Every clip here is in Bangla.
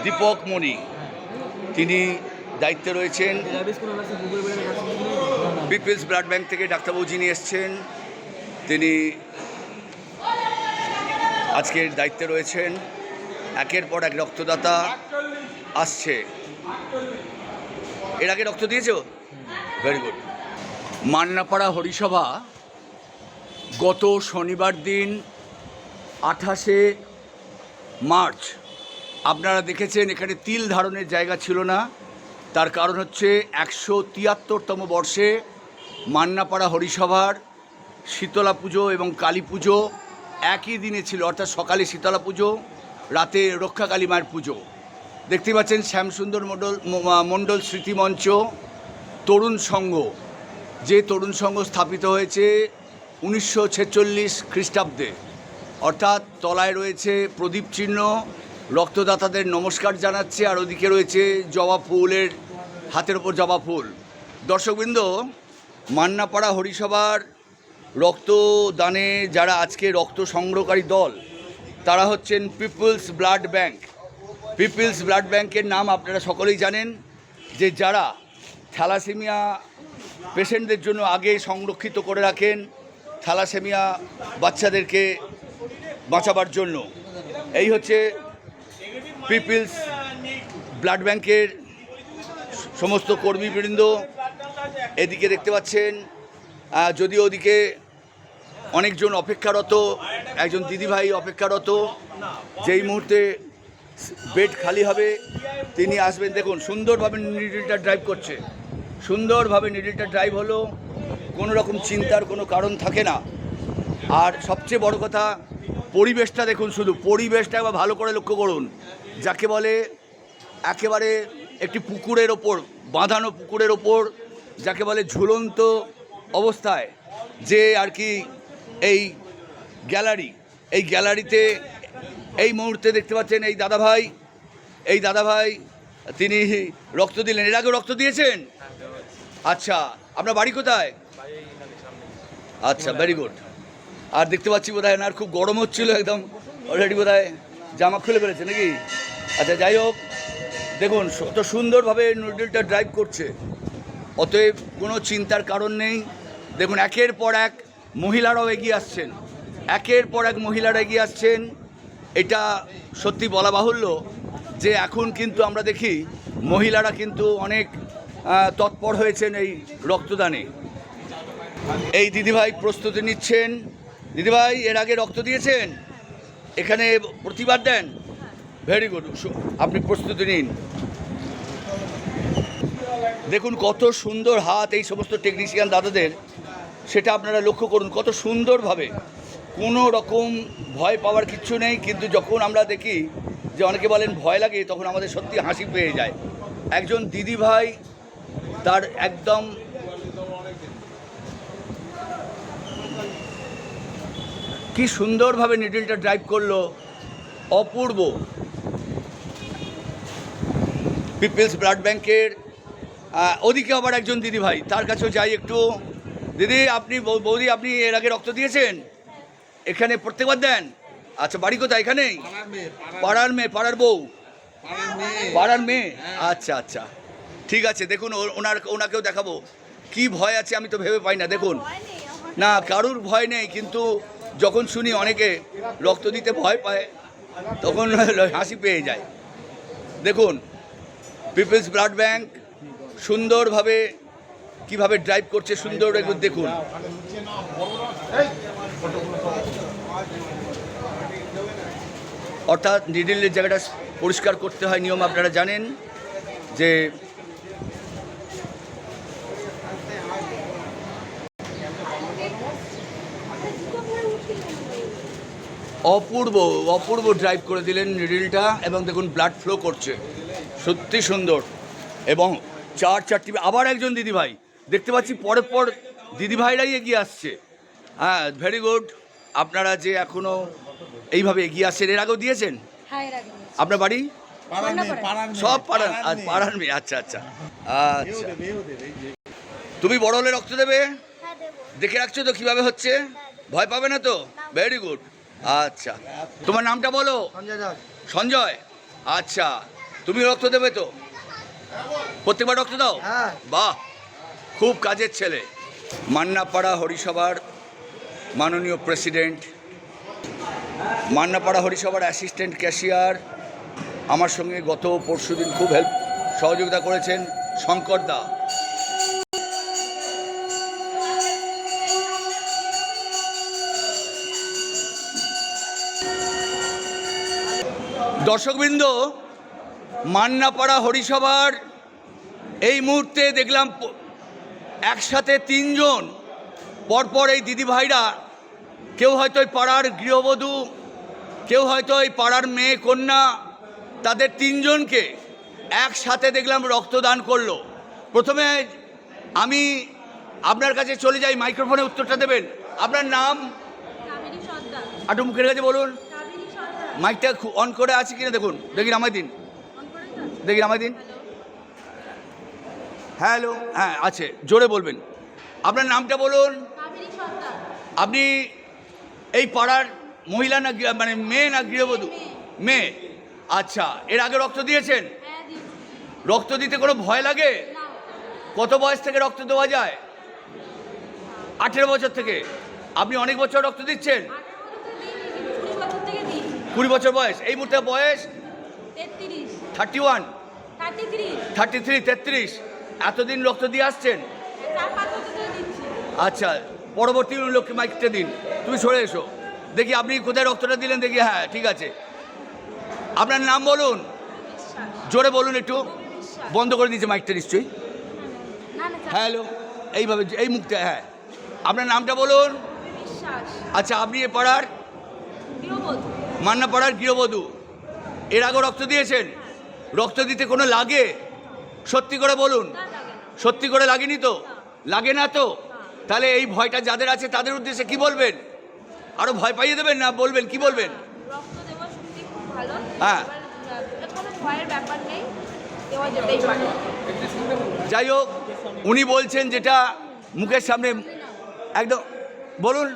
দীপক মণি, তিনি দায়িত্বে রয়েছেন। পিপলস ব্লাড ব্যাংক থেকে ডাক্তারবাবু যিনি এসছেন, তিনি আজকের দায়িত্বে রয়েছেন। একের পর এক রক্তদাতা আসছে। এর আগে রক্ত দিয়েছো? Very good. মান্নাপাড়া হরিসভা গত শনিবার দিন 28শে মার্চ আপনারা দেখেছেন, এখানে তিল ধারণের জায়গা ছিল না। তার কারণ হচ্ছে 173তম বর্ষে মান্নাপাড়া হরিসভার শীতলা পুজো এবং কালী পুজো একই দিনে ছিল, অর্থাৎ সকালে শীতলা পুজো, রাতে রক্ষাকালী মায়ের পুজো। দেখতে পাচ্ছেন শ্যামসুন্দর মণ্ডল স্মৃতিমঞ্চ তরুণ সংঘ, যে তরুণ সংঘ স্থাপিত হয়েছে 1946 খ্রিস্টাব্দে, অর্থাৎ তলায় রয়েছে প্রদীপ চিহ্ন, রক্তদাতাদের নমস্কার জানাচ্ছে, আর ওদিকে রয়েছে জবা ফুলের, হাতের ওপর জবা ফুল। দর্শকবৃন্দ, মান্নাপাড়া হরিসভার রক্তদানে যারা আজকে রক্ত সংগ্রহকারী দল, তারা হচ্ছেন peoples blood bank. Peoples blood ব্যাংকের নাম আপনারা সকলেই জানেন, যে যারা থ্যালাসেমিয়া পেশেন্টদের জন্য আগে সংরক্ষিত করে রাখেন, থ্যালাসেমিয়া বাচ্চাদেরকে বাঁচাবার জন্য। এই হচ্ছে পিপলস ব্লাড ব্যাংকের সমস্ত কর্মীবৃন্দ। এদিকে দেখতে পাচ্ছেন, যদিও ওদিকে অনেকজন অপেক্ষারত, একজন দিদিভাই অপেক্ষারত, যেই মুহূর্তে বেড খালি হবে তিনি আসবেন। দেখুন সুন্দরভাবে নিডলটা ড্রাইভ করছে, সুন্দরভাবে নিডলটা ড্রাইভ হলো, কোনো রকম চিন্তার কোনো কারণ থাকে না। আর সবচেয়ে বড় কথা, পরিবেশটা দেখুন, শুধু পরিবেশটা একবার ভালো করে লক্ষ্য করুন। যাকে বলে একেবারে একটি পুকুরের ওপর, বাঁধানো পুকুরের ওপর, যাকে বলে ঝুলন্ত অবস্থায় যে আর কি এই গ্যালারি, এই গ্যালারিতে এই মুহূর্তে দেখতে পাচ্ছেন এই দাদাভাই তিনি রক্ত দিলেন। এর আগেও রক্ত দিয়েছেন? আচ্ছা, আপনার বাড়ি কোথায়? আচ্ছা, ভেরি গুড। আর দেখতে পাচ্ছি বোধহয় এনার খুব গরম হচ্ছিল, একদম অলরেডি বোধহয় জামা খুলে ফেলেছে নাকি? আচ্ছা, যাই হোক, দেখুন কত সুন্দরভাবে নুডলটা ড্রাইভ করছে, অতএব কোনো চিন্তার কারণ নেই। দেখুন একের পর এক মহিলারাও এগিয়ে আসছেন, একের পর এক মহিলারা এগিয়ে আসছেন। এটা সত্যি বলা বাহুল্য যে এখন কিন্তু আমরা দেখি মহিলারা কিন্তু অনেক তৎপর হয়েছেন এই রক্তদানে। এই দিদিভাই প্রস্তুতি নিচ্ছেন। দিদিভাই, এর আগে রক্ত দিয়েছেন? এখানে প্রতিবাদ দেন? ভেরি গুড, আপনি প্রস্তুতি নিন। দেখুন কত সুন্দর হাত এই সমস্ত টেকনিশিয়ান দাদাদের, সেটা আপনারা লক্ষ্য করুন কত সুন্দরভাবে, কোনো রকম ভয় পাওয়ার কিচ্ছু নেই। কিন্তু যখন আমরা দেখি যে অনেকে বলেন ভয় লাগে, তখন আমাদের সত্যি হাসি পেয়ে যায়। একজন দিদিভাই তার একদম কি সুন্দরভাবে নিডলটা ড্রাইভ করলো, অপূর্ব। পিপলস ব্লাড ব্যাংকের ওদিকে আবার একজন দিদিভাই, তার কাছেও যাই একটু। দিদি, আপনি বৌদি, আপনি এর আগে রক্ত দিয়েছেন? এখানে প্রত্যেকবার দেন? আচ্ছা, বাড়ি কোথায়? এখানেই? পাড়ার মেয়ে, পাড়ার বউ, পাড়ার মেয়ে। আচ্ছা আচ্ছা, ঠিক আছে। দেখুন ওনাকেও দেখাবো। কি ভয় আছে আমি তো ভেবে পাই না। দেখুন, না কারুর ভয় নেই, কিন্তু যখন শুনি অনেকে রক্ত দিতে ভয় পায়, তখন হাসি পেয়ে যায়। দেখুন পিপলস ব্লাড ব্যাংক সুন্দরভাবে কিভাবে ড্রাইভ করছে, সুন্দর একটু দেখুন। অর্থাৎ নিডলের জায়গাটা পরিষ্কার করতে হয়, নিয়ম আপনারা জানেন। যে অপূর্ব অপূর্ব ড্রাইভ করে দিলেন নিডলটা, এবং দেখুন ব্লাড ফ্লো করছে, সত্যি সুন্দর। এবং চারটি আবার একজন দিদিভাই দেখতে পাচ্ছি, পরের পর দিদিভাইরাই এগিয়ে আসছে। হ্যাঁ, ভেরি গুড। আপনারা যে এখনও এইভাবে এগিয়ে আসছেন, এর আগেও দিয়েছেন? আপনার বাড়ি? সব পাড়ার মেয়ে। আচ্ছা আচ্ছা আচ্ছা, তুমি বড় হলে রক্ত দেবে? দেখে রাখছো তো কিভাবে হচ্ছে? ভয় পাবে না তো? Very good. আচ্ছা, তোমার নামটা বলো। সঞ্জয় দাস। সঞ্জয়, আচ্ছা। তুমি রক্ত দেবে তো? প্রত্যেকবার রক্ত দাও? হ্যাঁ। বাহ, খুব কাজের ছেলে। মান্নাপাড়া হরিসভার মাননীয় প্রেসিডেন্ট, মান্নাপাড়া হরিসভার অ্যাসিস্ট্যান্ট ক্যাশিয়ার, আমার সঙ্গে গত পরশুদিন খুব সহযোগিতা করেছেন শঙ্কর দা। দর্শকবৃন্দ, মান্নাপাড়া হরিসভার এই মুহূর্তে দেখলাম একসাথে তিনজন পরপর এই দিদিভাইরা, কেউ হয়তো এই পাড়ার গৃহবধূ, কেউ হয়তো এই পাড়ার মেয়ে কন্যা, তাদের তিনজনকে একসাথে দেখলাম রক্তদান করলো। প্রথমে আমি আপনার কাছে চলে যাই, মাইক্রোফোনে উত্তরটা দেবেন। আপনার নাম? একটু মুখের কাছে বলুন। মাইকটা অন করে আছে কিনা দেখুন, দেখি নামাই দিন, দেখি নামাই দিন। হ্যালো, হ্যাঁ আছে, জোরে বলবেন। আপনার নামটা বলুন। আপনি এই পাড়ার মহিলা না মানে মেয়ে না গৃহবধূ? মেয়ে। আচ্ছা, এর আগে রক্ত দিয়েছেন? রক্ত দিতে কোনো ভয় লাগে? কত বয়স থেকে রক্ত দেওয়া যায়? 18 বছর থেকে। আপনি অনেক বছর রক্ত দিচ্ছেন? 20 বছর বয়স। এই মুহূর্তে বয়স 31, 33, 33। এতদিন রক্ত দিয়ে আসছেন? আচ্ছা, পরবর্তী লোককে মাইকটা দিন। তুমি সরে এসো, দেখি আপনি কোথায় রক্তটা দিলেন দেখি। হ্যাঁ ঠিক আছে, আপনার নাম বলুন, জোরে বলুন একটু। বন্ধ করে দিয়েছে মাইকটা নিশ্চয়ই। হ্যালো, এইভাবে এই মুখটা। হ্যাঁ, আপনার নামটা বলুন। আচ্ছা, আপনি এ পাড়ার মান্নাপাড়ার গৃহবধূ। এর আগে রক্ত দিয়েছেন? রক্ত দিতে কোনো লাগে? সত্যি করে বলুন, সত্যি করে লাগেনি তো? লাগে না তো? তাহলে এই ভয়টা যাদের আছে তাদের উদ্দেশ্যে কি বলবেন? আরো ভয় পাইয়ে দেবেন না বলবেন? কি বলবেন? হ্যাঁ, যাই হোক, উনি বলছেন যেটা মুখের সামনে একদম বলুন।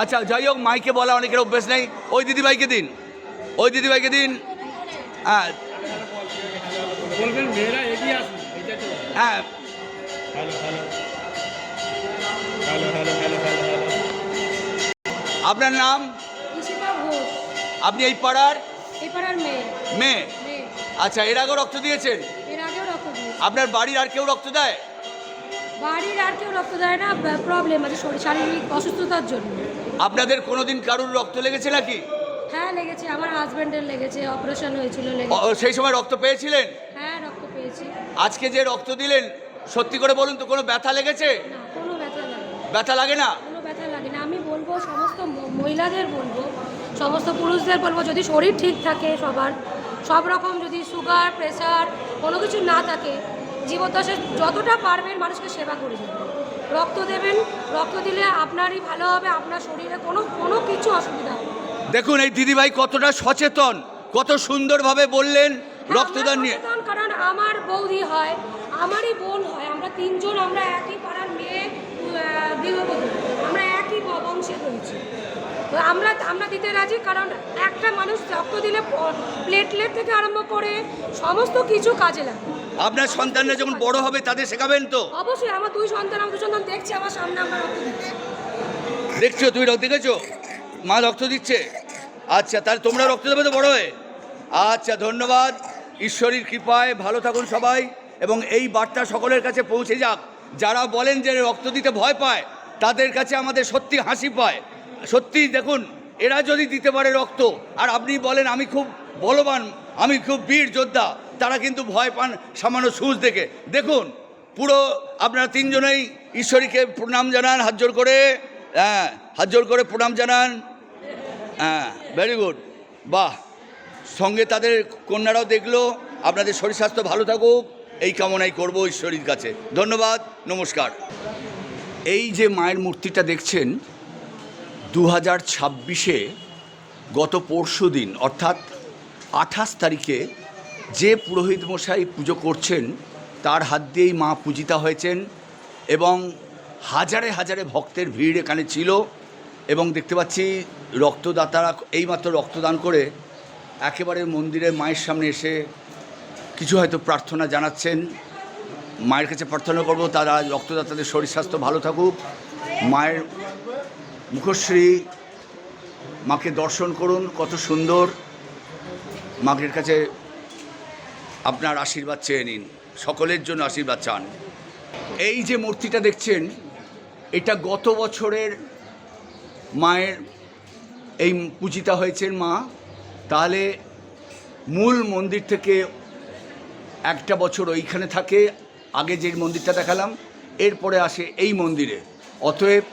আচ্ছা, যাই হোক, মাইকে বলা অনেকের অভ্যেস নেই। ওই দিদিভাইকে দিন, ওই দিদিভাইকে দিন। হ্যাঁ হ্যাঁ, আপনার নাম? আপনি এই পাড়ার মেয়ে? আচ্ছা, এর আগেও রক্ত দিয়েছেন? আপনার বাড়ির আর কেউ রক্ত দেয়? বাড়ির আর কেউ রক্ত দেয় না, প্রবলেম আছে শারীরিক অসুস্থতার জন্য। আপনাদের কোনোদিন কারুর রক্ত লেগেছে নাকি? হ্যাঁ লেগেছে, আমার হাজবেন্ডের লেগেছে, অপারেশন হয়েছিল। সেই সময় রক্ত পেয়েছিলেন? হ্যাঁ রক্ত পেয়েছি। আজকে যে রক্ত দিলেন, সত্যি করে বলুন তো, কোনো ব্যথা লেগেছে? না, কোনো ব্যথা লাগে না। ব্যথা লাগে না? কোনো ব্যথা লাগে না। আমি বলবো সমস্ত মহিলাদের বলবো, সমস্ত পুরুষদের বলবো, যদি শরীর ঠিক থাকে সবার, সব রকম যদি সুগার প্রেশার কোনো কিছু না থাকে, জীবদ্দশায় যতটা পারবেন মানুষকে সেবা করে যাবেন, রক্ত দেবেন। রক্ত দিলে আপনারই ভালো হবে, আপনার শরীরে কোনো কিছু অসুবিধা হবে। দেখুন এই দিদিভাই কতটা সচেতন, কত সুন্দরভাবে বললেন রক্তদান নিয়ে। কারণ আমার বৌদি হয়, আমারই বোন হয়, আমরা তিনজন, আমরা একই পাড়ার মেয়ে গৃহবধূ, আমরা একই বংশের রয়েছি। তো আমরা দিতে রাজি, কারণ একটা মানুষ রক্ত দিলে প্লেটলেট থেকে আরম্ভ করে সমস্ত কিছু কাজে লাগে। আপনার সন্তানরা যখন বড় হবে তাদের শেখাবেন তো? অবশ্যই, আমার দুই সন্তান দেখছি আমার সামনে, আমরা রক্ত দিচ্ছি। দেখছো? তুমি রক্ত দেখেছো? মা রক্ত দিচ্ছে। আচ্ছা, তাহলে তোমরা রক্ত দেবে তো বড় হয়ে? আচ্ছা, ধন্যবাদ। ঈশ্বরের কৃপায় ভালো থাকুন সবাই, এবং এই বার্তা সকলের কাছে পৌঁছে যাক। যারা বলেন যে রক্ত দিতে ভয় পায়, তাদের কাছে আমাদের সত্যি হাসি পায়। সত্যি দেখুন, এরা যদি দিতে পারে রক্ত, আর আপনি বলেন আমি খুব বলবান, আমি খুব বীর যোদ্ধা, তারা কিন্তু ভয় পান সামান্য সুচ দেখে। দেখুন, পুরো আপনারা তিনজনেই ঈশ্বরীকে প্রণাম জানান হাত জোর করে। হ্যাঁ, হাত জোর করে প্রণাম জানান। হ্যাঁ, ভেরি গুড, বাহ। সঙ্গে তাদের কন্যারাও দেখলো। আপনাদের শরীর স্বাস্থ্য ভালো থাকুক, এই কামনাই করব ঈশ্বরীর কাছে। ধন্যবাদ, নমস্কার। এই যে মায়ের মূর্তিটা দেখছেন, 2026-এ গত পরশু দিন অর্থাৎ 28 তারিখে যে পুরোহিত মশাই পুজো করছেন তার হাত দিয়েই মা পূজিতা হয়েছেন, এবং হাজারে হাজারে ভক্তের ভিড় এখানে ছিল। এবং দেখতে পাচ্ছি রক্তদাতারা এইমাত্র রক্তদান করে একেবারে মন্দিরে মায়ের সামনে এসে কিছু হয়তো প্রার্থনা জানাচ্ছেন। মায়ের কাছে প্রার্থনা করব তারা রক্তদাতাদের শরীর স্বাস্থ্য ভালো থাকুক, মায়ের মুখশ্রী, মাকে দর্শন করুন, কত সুন্দর। মায়ের কাছে আপনার আশীর্বাদ চেয়ে নিন, সকলের জন্য আশীর্বাদ চান। এই যে মূর্তিটা দেখছেন, এটা গত বছরের মায়ের এই পূজিতা হয়েছেন মা। তাহলে মূল মন্দির থেকে একটা বছর ওইখানে থাকে, আগে যে মন্দিরটা দেখালাম, এরপরে আসে এই মন্দিরে। অতএব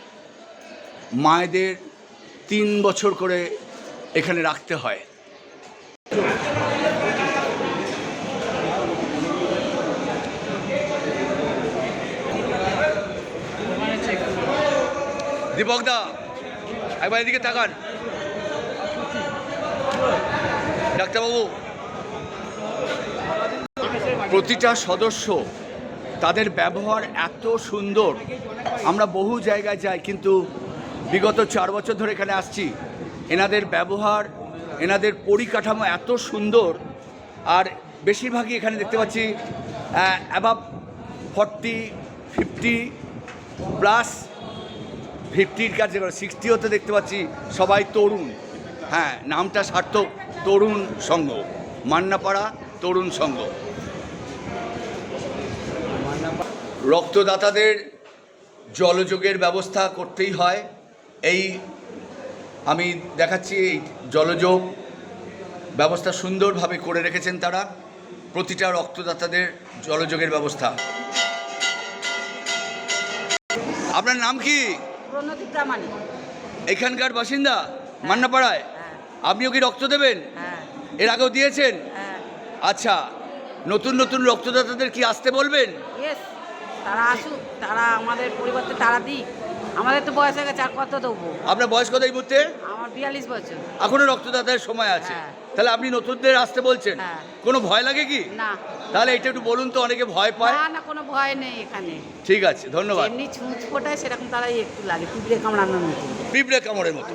মায়েদের 3 বছর করে এখানে রাখতে হয়। দীপকদা একবার এদিকে তাকান। ডাক্তারবাবু, প্রতিটা সদস্য তাদের ব্যবহার এত সুন্দর। আমরা বহু জায়গায় যাই, কিন্তু বিগত 4 বছর ধরে এখানে আসছি, এনাদের ব্যবহার, এনাদের পরিকাঠামো এত সুন্দর। আর বেশিরভাগই এখানে দেখতে পাচ্ছি অ্যাবাভ 40, 50 প্লাস, 50-র কাছে 60-ওতে দেখতে পাচ্ছি সবাই তরুণ। হ্যাঁ, নামটা সার্থক, তরুণ সংঘ, মান্নাপাড়া তরুণ সংঘ। রক্তদাতাদের জলযোগের ব্যবস্থা করতেই হয়। এই আমি দেখাচ্ছি, এই জলযোগ ব্যবস্থা সুন্দরভাবে করে রেখেছেন তারা, প্রতিটা রক্তদাতাদের জলযোগের ব্যবস্থা। আপনার নাম কি? প্রণতি প্রামাণিক। এখানকার বাসিন্দা মান্নাপাড়ায়? আপনিও কি রক্ত দেবেন? হ্যাঁ এর আগেও দিয়েছেন? হ্যাঁ। আচ্ছা, নতুন নতুন রক্তদাতাদের কি আসতে বলবেন? ইয়েস, তারা আসুক, তারা আমাদের পরিবর্তে তারা দিক। আমাদের তো বয়স হয়ে গেছে, আর কত দেবো? আপনার বয়স কত এই মুহূর্তে? আমার 42 বছর। এখনো রক্তদাতার সময় আছে। হ্যাঁ। তাহলে আপনি নতুনদের আসতে বলছেন? হ্যাঁ। কোনো ভয় লাগে কি? না তাহলে এটা একটু বলুন তো, অনেকে ভয় পায়। না না, কোনো ভয় নেই এখানে। ঠিক আছে, ধন্যবাদ। এমনি ছুঁচ ফোটায় সেরকম তারাই একটু লাগে, পিঁপড়ে কামড়ানোর মতো। পিঁপড়ে কামড়ের মতো।